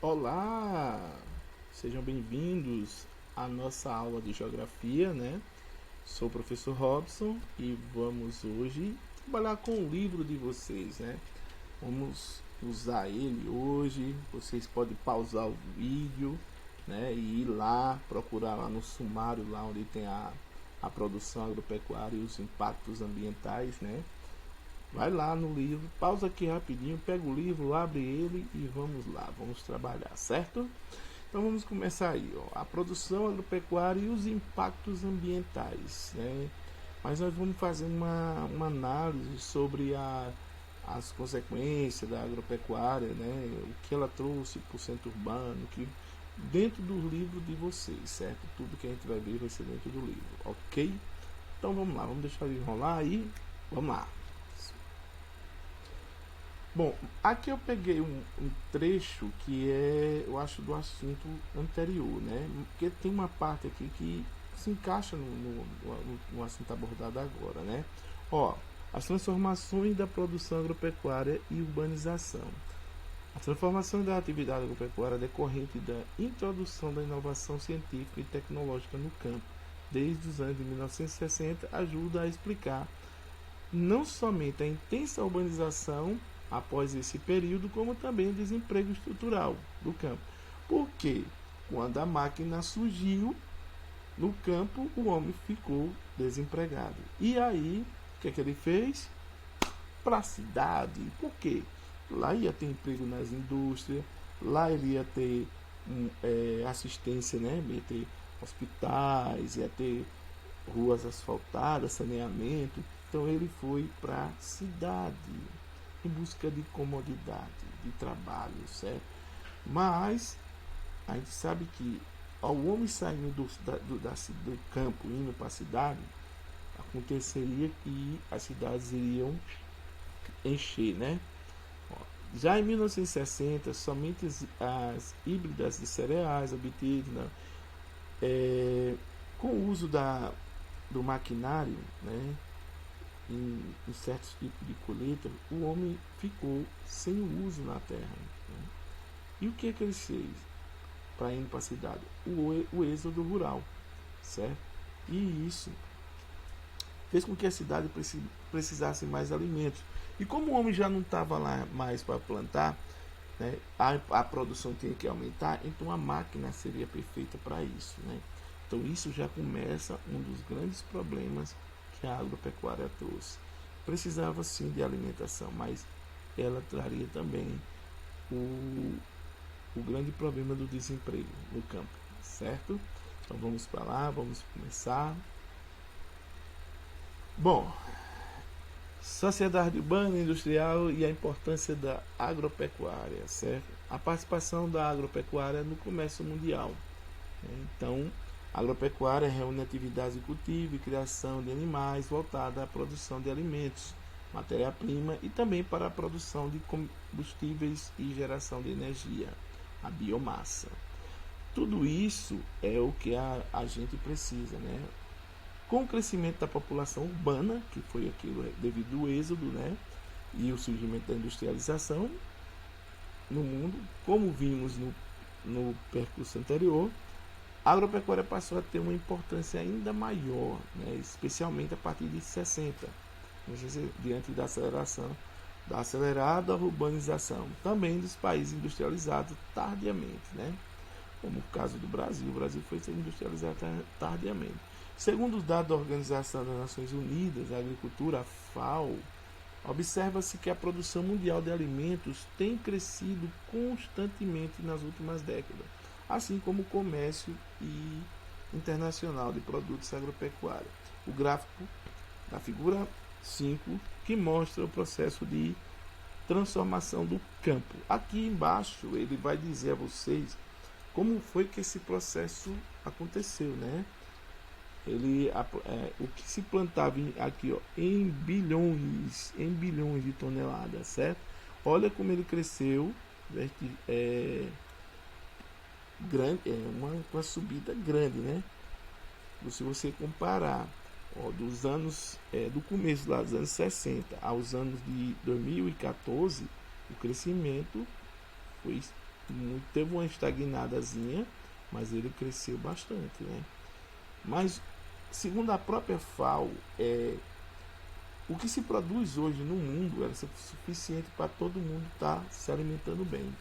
Olá, sejam bem-vindos à nossa aula de geografia, né? Sou o professor Robson e vamos hoje trabalhar com o livro de vocês, né? Vamos usar ele hoje. Vocês podem pausar o vídeo, né? E ir lá, procurar lá no sumário, lá onde tem a produção agropecuária e os impactos ambientais, né? Vai lá no livro, pausa aqui rapidinho, pega o livro, abre ele e vamos lá, vamos trabalhar, certo? Então vamos começar aí, ó, a produção agropecuária e os impactos ambientais, né? Mas nós vamos fazer uma análise sobre as consequências da agropecuária, né? O que ela trouxe para o centro urbano, que dentro do livro de vocês, certo? Tudo que a gente vai ver vai ser dentro do livro, ok? Então vamos lá, vamos deixar ele enrolar aí, vamos lá. Bom, aqui eu peguei um trecho que é, eu acho, do assunto anterior, né? Porque tem uma parte aqui que se encaixa no assunto abordado agora, né? Ó, as transformações da produção agropecuária e urbanização. A transformação da atividade agropecuária decorrente da introdução da inovação científica e tecnológica no campo, desde os anos de 1960, ajuda a explicar não somente a intensa urbanização após esse período, como também o desemprego estrutural do campo. Porque quando a máquina surgiu no campo, o homem ficou desempregado. E aí, o que é que ele fez? Para a cidade. Por quê? Lá ia ter emprego nas indústrias, lá ele ia ter assistência, né? Ia ter hospitais, ia ter ruas asfaltadas, saneamento. Então ele foi para a cidade em busca de comodidade, de trabalho, certo? Mas a gente sabe que ao homem saindo do campo indo para a cidade, aconteceria que as cidades iriam encher, né? Já em 1960, somente as híbridas de cereais obtidas, né, com o uso do maquinário, né, em certos tipos de colheita, o homem ficou sem o uso na terra. Né? E o que é que ele fez para ir para a cidade? O êxodo rural, certo? E isso fez com que a cidade precisasse mais alimentos. E como o homem já não estava lá mais para plantar, né, a produção tinha que aumentar, então a máquina seria perfeita para isso. Né? Então isso já começa um dos grandes problemas que a agropecuária trouxe. Precisava sim de alimentação, mas ela traria também o, o grande problema do desemprego no campo, certo? Então vamos para lá, vamos começar. Bom, sociedade urbana e industrial e a importância da agropecuária, certo? A participação da agropecuária no comércio mundial. Então, a agropecuária reúne atividades de cultivo e criação de animais voltada à produção de alimentos, matéria-prima e também para a produção de combustíveis e geração de energia, a biomassa. Tudo isso é o que a gente precisa, né? Com o crescimento da população urbana, que foi aquilo devido ao êxodo, né? E o surgimento da industrialização no mundo, como vimos no percurso anterior, a agropecuária passou a ter uma importância ainda maior, né? Especialmente a partir de 60, diante da acelerada urbanização, também dos países industrializados tardiamente, né? Como o caso do Brasil. O Brasil foi industrializado tardiamente. Segundo os dados da Organização das Nações Unidas, a agricultura, a FAO, observa-se que a produção mundial de alimentos tem crescido constantemente nas últimas décadas, assim como o comércio internacional de produtos agropecuários. O gráfico da figura 5, que mostra o processo de transformação do campo. Aqui embaixo ele vai dizer a vocês como foi que esse processo aconteceu, né? O que se plantava aqui, ó, em bilhões de toneladas, certo? Olha como ele cresceu, grande, uma subida grande, né? Se você comparar, ó, dos anos do começo lá dos anos 60 aos anos de 2014, o crescimento foi teve uma estagnadazinha, mas ele cresceu bastante, né? Mas, segundo a própria FAO, o que se produz hoje no mundo é suficiente para todo mundo estar se alimentando bem.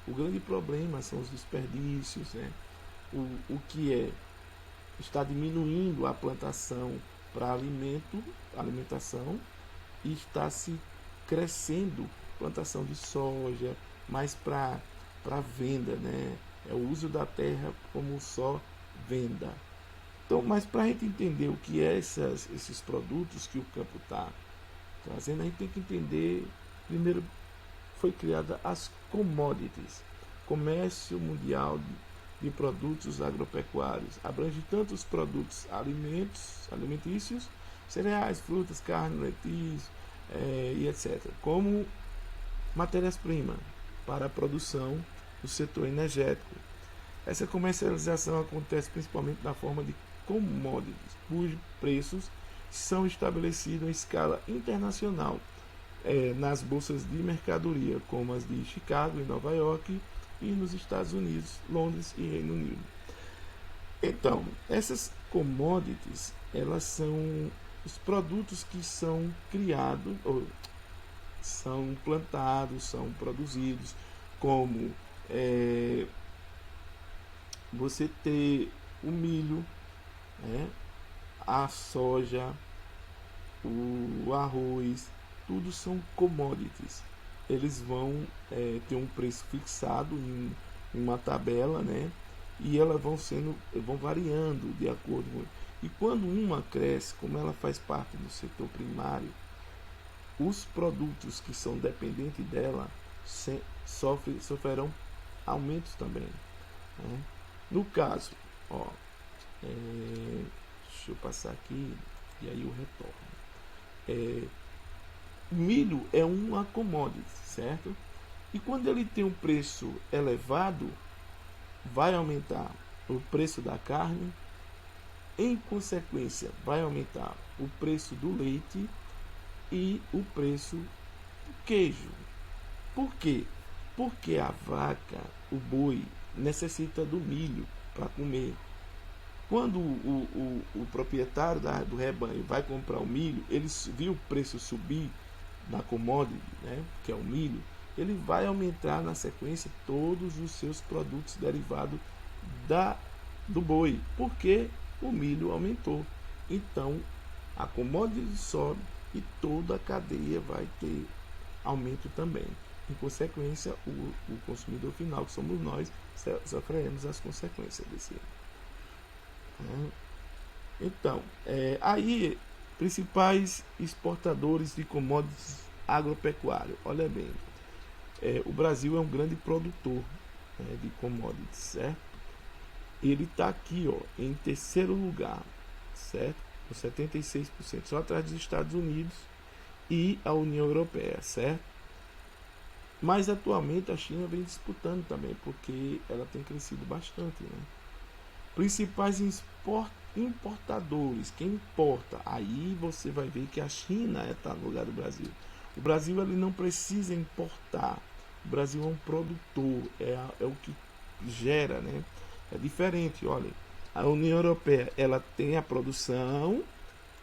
O grande problema são os desperdícios, né? O que está diminuindo a plantação para alimentação, e está se crescendo plantação de soja, mais para venda, né? É o uso da terra como só venda. Então, mas para a gente entender o que é esses produtos que o campo está trazendo, a gente tem que entender, primeiro, foi criada as commodities, comércio mundial de produtos agropecuários, abrange tanto os produtos alimentícios, cereais, frutas, carne, leite e etc., como matérias-primas para a produção do setor energético. Essa comercialização acontece principalmente na forma de commodities, cujos preços são estabelecidos em escala internacional nas bolsas de mercadoria, como as de Chicago e Nova York, e nos Estados Unidos, Londres e Reino Unido. Então, essas commodities, elas são os produtos que são criados, ou são plantados, são produzidos, como você ter o milho, né, a soja, o arroz, tudo são commodities. Eles vão ter um preço fixado em uma tabela, né? E elas vão variando de acordo com. E quando uma cresce, como ela faz parte do setor primário, os produtos que são dependentes dela sofrerão aumentos também, né? No caso, deixa eu passar aqui e aí eu retorno. O milho é uma commodity, certo? E quando ele tem um preço elevado, vai aumentar o preço da carne, em consequência, vai aumentar o preço do leite e o preço do queijo. Por quê? Porque a vaca, o boi, necessita do milho para comer. Quando o proprietário do rebanho vai comprar o milho, ele viu o preço subir na commodity, né, que é o milho, ele vai aumentar na sequência todos os seus produtos derivados do boi, porque o milho aumentou. Então, a commodity sobe e toda a cadeia vai ter aumento também. Em consequência, o consumidor final, que somos nós, sofreremos as consequências desse. Então, aí, principais exportadores de commodities agropecuários. Olha bem, o Brasil é um grande produtor de commodities, certo? Ele está aqui, em terceiro lugar, certo? Com 76%, só atrás dos Estados Unidos e a União Europeia, certo? Mas atualmente a China vem disputando também, porque ela tem crescido bastante, né? Principais importadores, quem importa, aí você vai ver que a China está no lugar do Brasil. O Brasil ele não precisa importar, o Brasil é um produtor, é o que gera, né? É diferente, olha, a União Europeia ela tem a produção,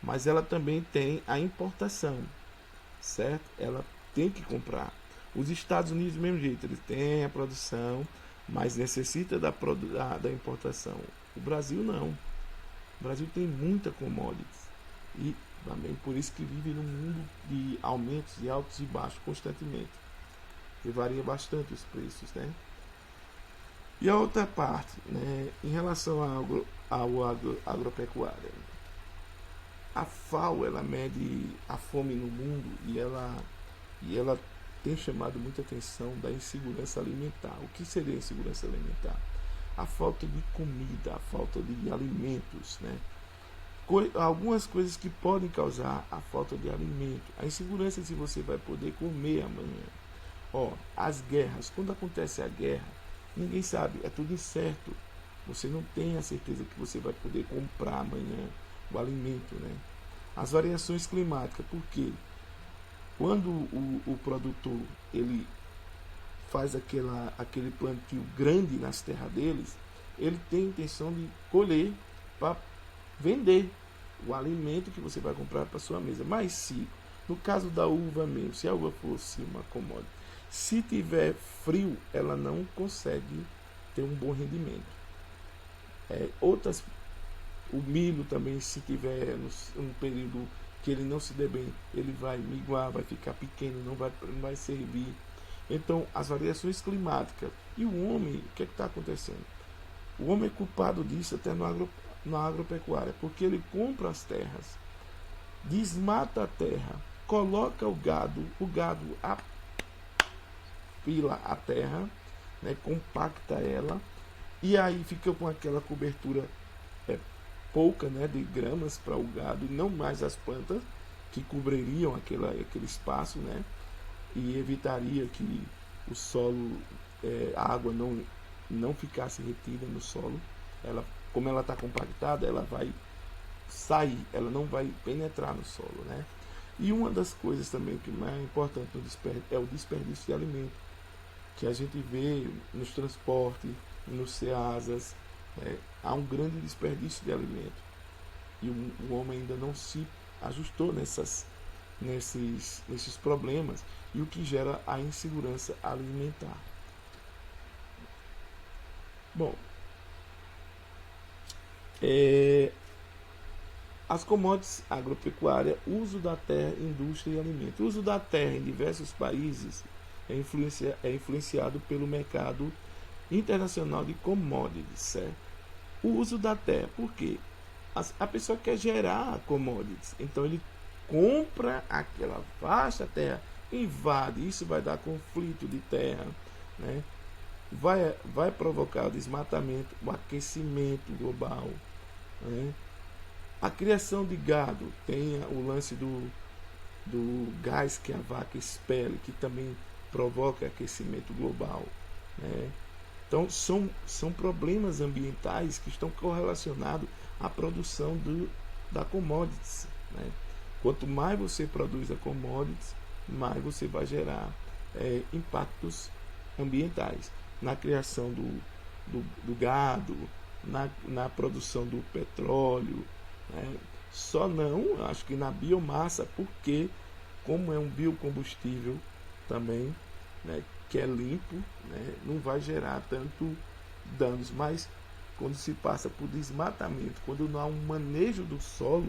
mas ela também tem a importação, certo? Ela tem que comprar. Os Estados Unidos do mesmo jeito, eles têm a produção, mas necessita da importação. O Brasil não. O Brasil tem muita commodities e também por isso que vive num mundo de aumentos e altos e baixos constantemente, que varia bastante os preços, né? E a outra parte, né, em relação ao agropecuário, a FAO ela mede a fome no mundo e ela tem chamado muita atenção da insegurança alimentar. O que seria insegurança alimentar? A falta de comida, a falta de alimentos, né? Algumas coisas que podem causar a falta de alimento. A insegurança se você vai poder comer amanhã. As guerras, quando acontece a guerra, ninguém sabe, é tudo incerto. Você não tem a certeza que você vai poder comprar amanhã o alimento, né? As variações climáticas, por quê? Quando o produtor ele faz aquele plantio grande nas terras deles, ele tem a intenção de colher para vender o alimento que você vai comprar para sua mesa. Mas se, no caso da uva mesmo, se a uva fosse uma commodity, se tiver frio, ela não consegue ter um bom rendimento. O milho também, se tiver um período que ele não se dê bem, ele vai miguar, vai ficar pequeno, não vai servir. Então, as variações climáticas. E o homem, o que está acontecendo? O homem é culpado disso até na agropecuária, porque ele compra as terras, desmata a terra, coloca o gado apila a terra, né, compacta ela, e aí fica com aquela cobertura pouca, né, de gramas para o gado, e não mais as plantas que cobririam aquele espaço, né, e evitaria que o solo, a água não ficasse retida no solo. Como ela está compactada, ela vai sair, ela não vai penetrar no solo, né? E uma das coisas também que mais é importante é o desperdício de alimento, que a gente vê nos transportes, nos ceasas, né? Há um grande desperdício de alimento e o homem ainda não se ajustou nesses problemas, e o que gera a insegurança alimentar. Bom, as commodities agropecuárias, uso da terra, indústria e alimento. O uso da terra em diversos países é influenciado pelo mercado internacional de commodities, certo? O uso da terra, por quê? A pessoa quer gerar commodities, então ele compra aquela vasta terra, invade, isso vai dar conflito de terra, né? Vai provocar o desmatamento, o aquecimento global, né? A criação de gado tem o lance do gás que a vaca expele, que também provoca aquecimento global, né? Então são problemas ambientais que estão correlacionados à produção da commodities, né? Quanto mais você produz a commodities, mais você vai gerar impactos ambientais na criação do gado, na produção do petróleo, né? Só não, acho que na biomassa, porque como é um biocombustível também, né, que é limpo, né, não vai gerar tanto danos, mas quando se passa por desmatamento, quando não há um manejo do solo,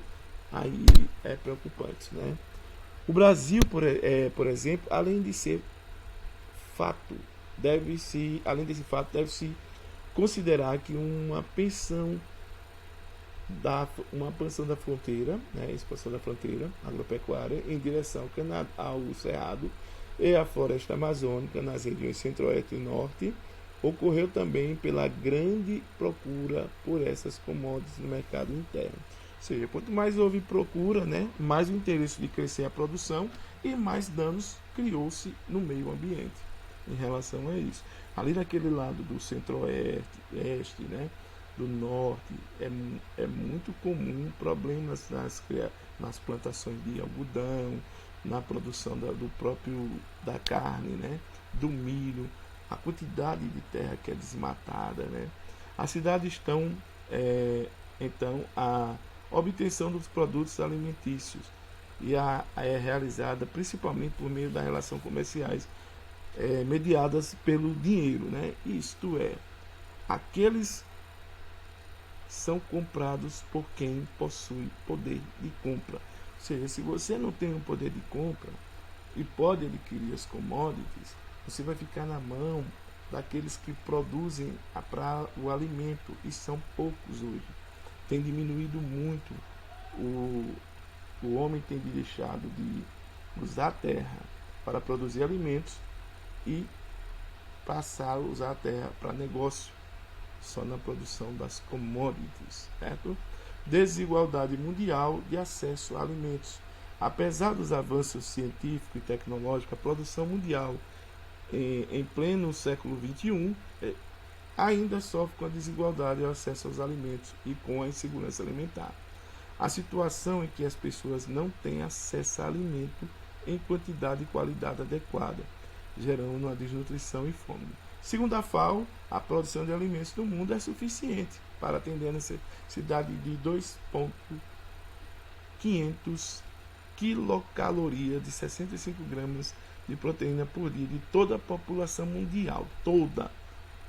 aí é preocupante, né? O Brasil, por exemplo, além desse fato, deve-se considerar que uma pensão da fronteira, né, expansão da fronteira agropecuária em direção ao Cerrado e à floresta amazônica nas regiões centro-oeste e norte, ocorreu também pela grande procura por essas commodities no mercado interno. Ou seja, quanto mais houve procura, né, mais o interesse de crescer a produção e mais danos criou-se no meio ambiente em relação a isso. Ali naquele lado do centro-oeste, né, do norte, é muito comum problemas nas plantações de algodão, na produção da carne, né, do milho, a quantidade de terra que é desmatada, né. As cidades estão, então, a obtenção dos produtos alimentícios é realizada principalmente por meio das relações comerciais mediadas pelo dinheiro, né. Isto é, aqueles são comprados por quem possui poder de compra. Ou seja, se você não tem um poder de compra e pode adquirir as commodities, você vai ficar na mão daqueles que produzem o alimento, e são poucos hoje. Tem diminuído muito. O homem tem deixado de usar a terra para produzir alimentos e passar a usar a terra para negócio, só na produção das commodities, certo? Desigualdade mundial de acesso a alimentos. Apesar dos avanços científicos e tecnológicos, a produção mundial em pleno século XXI ainda sofre com a desigualdade de acesso aos alimentos e com a insegurança alimentar. A situação é que as pessoas não têm acesso a alimento em quantidade e qualidade adequada. gerando uma desnutrição e fome. Segundo a FAO, a produção de alimentos no mundo é suficiente para atender a necessidade de 2.500 quilocalorias de 65 gramas de proteína por dia de toda a população mundial, toda,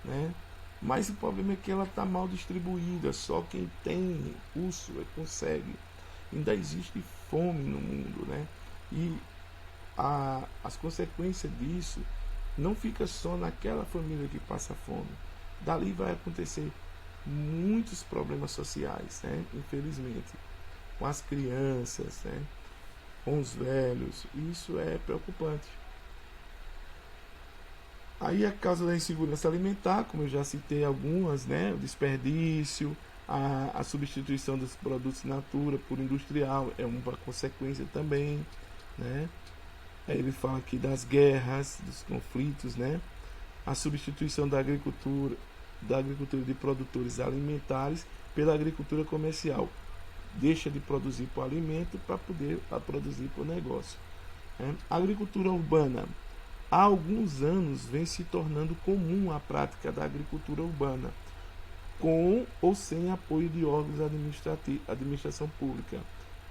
né? Mas o problema é que ela está mal distribuída, só quem tem recurso consegue. Ainda existe fome no mundo, né? E as consequências disso não fica só naquela família que passa fome. Dali vai acontecer muitos problemas sociais, né? Infelizmente, com as crianças, né? Com os velhos. Isso é preocupante. Aí a causa da insegurança alimentar, como eu já citei algumas, né? O desperdício, a substituição dos produtos in natura por industrial é uma consequência também, né? Aí ele fala aqui das guerras, dos conflitos, né? A substituição da agricultura de produtores alimentares pela agricultura comercial. Deixa de produzir para o alimento para poder produzir para o negócio, né? A agricultura urbana. Há alguns anos vem se tornando comum a prática da agricultura urbana, com ou sem apoio de órgãos administração pública.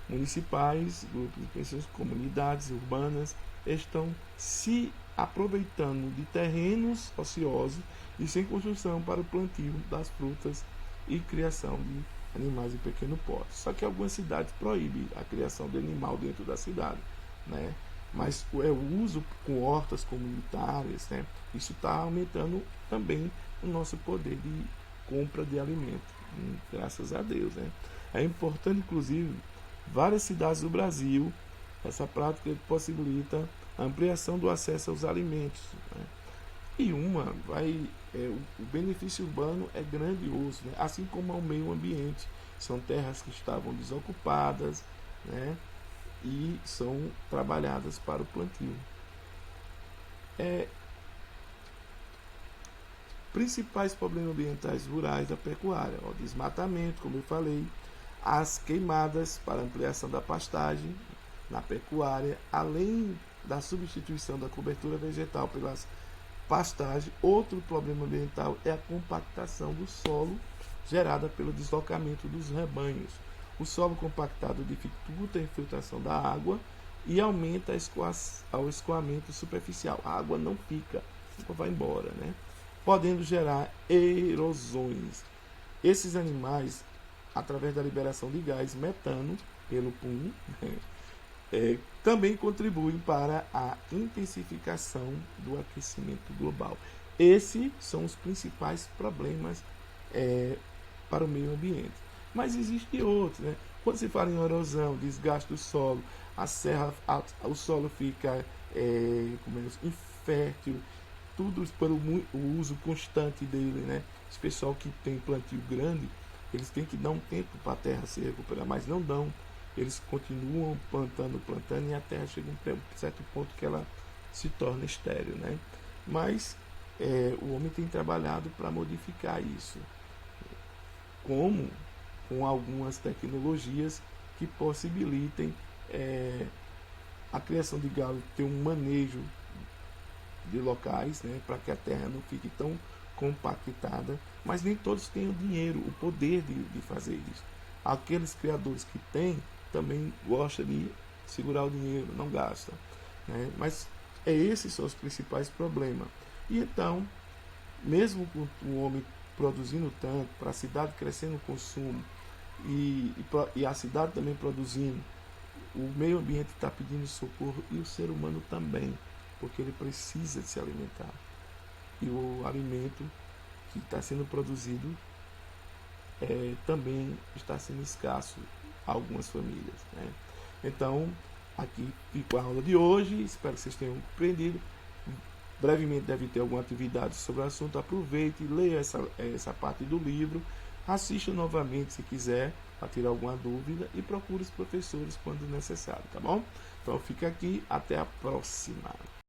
Municipais, grupos de pessoas, comunidades urbanas estão se aproveitando de terrenos ociosos e sem construção para o plantio das frutas e criação de animais de pequeno porte. Só que algumas cidades proíbem a criação de animal dentro da cidade, né? Mas o uso com hortas comunitárias, né? Isso está aumentando também o nosso poder de compra de alimento, graças a Deus, né? É importante, inclusive, várias cidades do Brasil, essa prática possibilita a ampliação do acesso aos alimentos, né? E o benefício urbano é grandioso, né? Assim como ao meio ambiente. São terras que estavam desocupadas, né? E são trabalhadas para o plantio. Principais problemas ambientais rurais da pecuária: o desmatamento, como eu falei, as queimadas para ampliação da pastagem na pecuária, além da substituição da cobertura vegetal pelas pastagens. Outro problema ambiental é a compactação do solo gerada pelo deslocamento dos rebanhos. O solo compactado dificulta a infiltração da água e aumenta o escoamento superficial. A água não fica, vai embora, né? Podendo gerar erosões. Esses animais, através da liberação de gás metano pelo pulmão, também contribuem para a intensificação do aquecimento global. Esses são os principais problemas para o meio ambiente. Mas existem outros, né? Quando se fala em erosão, desgaste do solo, o solo fica infértil, tudo pelo uso constante dele, né? Esse pessoal que tem plantio grande, eles têm que dar um tempo para a terra se recuperar, mas não dão. Eles continuam plantando, e a terra chega a um certo ponto que ela se torna estéril, né? Mas o homem tem trabalhado para modificar isso, como com algumas tecnologias que possibilitem a criação de gado, ter um manejo de locais, né, para que a terra não fique tão compactada, mas nem todos têm o dinheiro, o poder de fazer isso. Aqueles criadores que têm também gostam de segurar o dinheiro, não gastam, né? Mas esses são os principais problemas. E então, mesmo com o homem produzindo tanto, para a cidade crescendo o consumo e a cidade também produzindo, o meio ambiente está pedindo socorro e o ser humano também, porque ele precisa de se alimentar. E o alimento que está sendo produzido também está sendo escasso a algumas famílias, né? Então, aqui fica a aula de hoje, espero que vocês tenham compreendido. Brevemente deve ter alguma atividade sobre o assunto. Aproveite, leia essa parte do livro, assista novamente se quiser, para tirar alguma dúvida, e procure os professores quando necessário, tá bom? Então fica aqui, até a próxima.